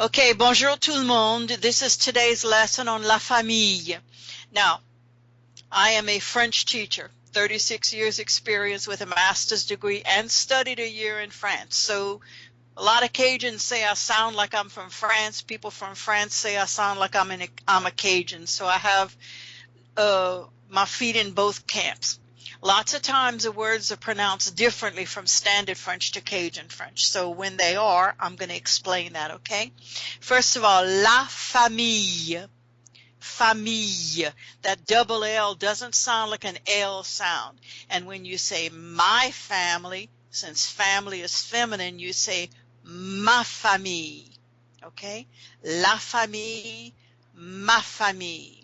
Okay, bonjour tout le monde. This is today's lesson on la famille. Now, I am a French teacher, 36 years experience with a master's degree and studied a year in France. So a lot of Cajuns say I sound like I'm from France. People from France say I sound like I'm a Cajun. So I have my feet in both camps. Lots of times the words are pronounced differently from standard French to Cajun French. So when they are, I'm going to explain that, okay? First of all, la famille. Famille. That double L doesn't sound like an L sound. And when you say my family, since family is feminine, you say ma famille. Okay? La famille, ma famille.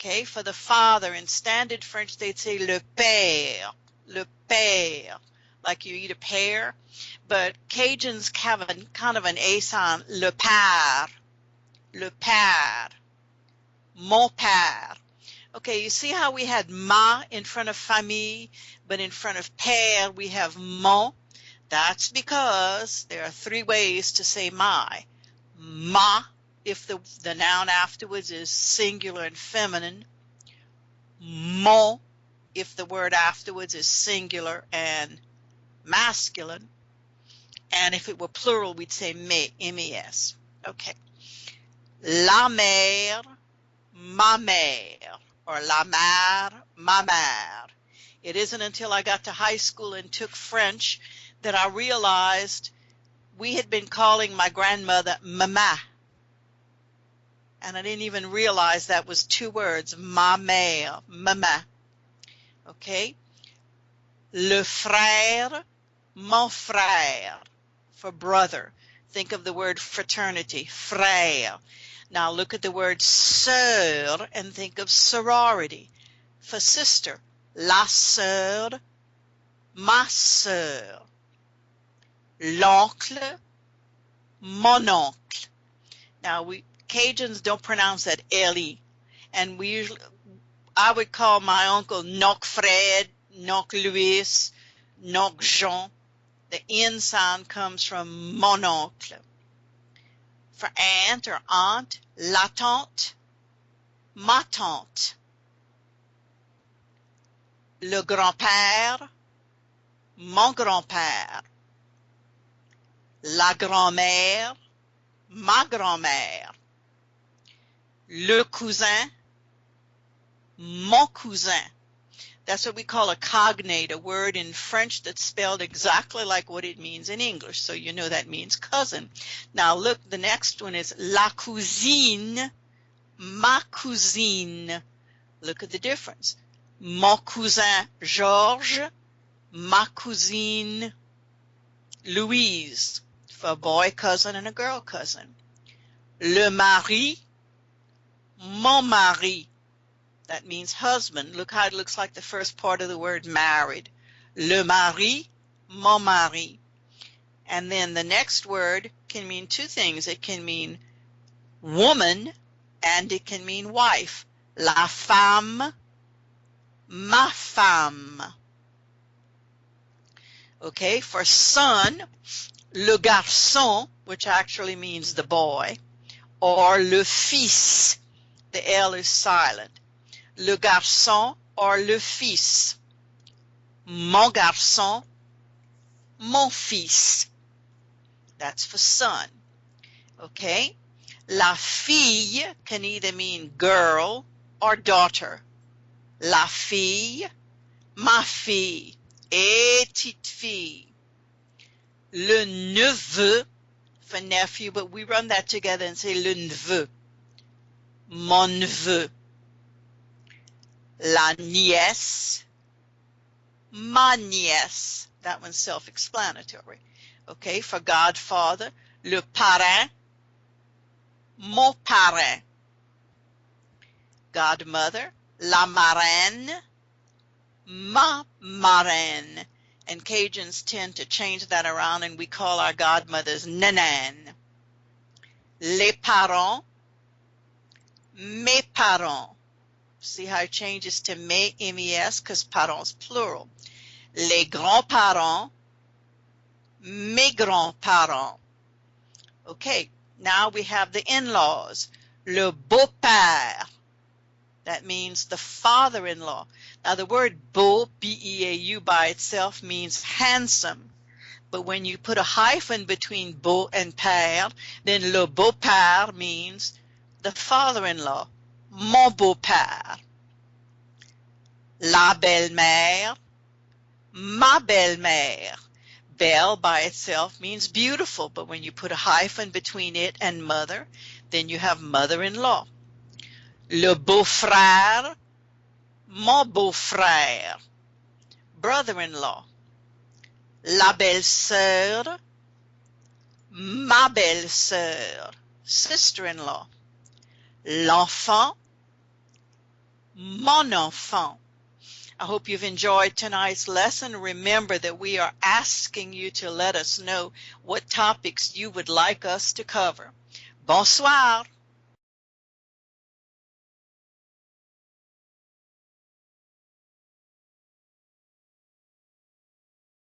Okay, for the father, in standard French, they'd say le père, like you eat a pear. But Cajuns have a kind of an A sound, le père, mon père. Okay, you see how we had ma in front of famille, but in front of père we have mon? That's because there are three ways to say my. Ma, if the noun afterwards is singular and feminine. Mon, if the word afterwards is singular and masculine. And if it were plural, we'd say me, M-E-S. Okay. La mère, ma mère, or la mère, ma mère. It isn't until I got to high school and took French that I realized we had been calling my grandmother mama. And I didn't even realize that was two words, ma mère, mama. Okay? Le frère, mon frère, for brother. Think of the word fraternity, frère. Now look at the word sœur and think of sorority, for sister. La sœur, ma sœur. L'oncle, mon oncle. Now Cajuns don't pronounce that L-E. And I would call my uncle Noc Fred, Noc Louis, Noc Jean. The N sound comes from mon oncle. For aunt or aunt, la tante, ma tante. Le grand-père, mon grand-père. La grand-mère, ma grand-mère. Le cousin, mon cousin. That's what we call a cognate, a word in French that's spelled exactly like what it means in English. So you know that means cousin. Now look, the next one is la cousine, ma cousine. Look at the difference. Mon cousin Georges, ma cousine Louise, for a boy cousin and a girl cousin. Le mari, mon mari. That means husband. Look how it looks like the first part of the word married. Le mari, mon mari. And then the next word can mean two things. It can mean woman and it can mean wife. La femme, ma femme. Okay, for son, le garçon, which actually means the boy, or le fils. The L is silent. Le garçon or le fils. Mon garçon, mon fils. That's for son. Okay? La fille can either mean girl or daughter. La fille, ma fille, petite fille. Le neveu for nephew, but we run that together and say le neveu. Mon neveu. La nièce, ma nièce. That one's self-explanatory. Okay, for godfather, le parrain, mon parrain. Godmother, la marraine, ma marraine. And Cajuns tend to change that around and we call our godmothers nanan. Les parents, mes parents. See how it changes to mes, mes, because parents plural. Les grands-parents, mes grands-parents. Okay, Now we have the in-laws. Le beau-père. That means the father-in-law. Now the word beau, B-E-A-U, by itself means handsome. But when you put a hyphen between beau and père, then le beau-père means the father-in-law. Mon beau-père. La belle-mère. Ma belle-mère. Belle by itself means beautiful, but when you put a hyphen between it and mother, then you have mother-in-law. Le beau-frère, mon beau-frère, brother-in-law. La belle-soeur, ma belle-soeur, sister-in-law. L'enfant, mon enfant. I hope you've enjoyed tonight's lesson. Remember that we are asking you to let us know what topics you would like us to cover. Bonsoir.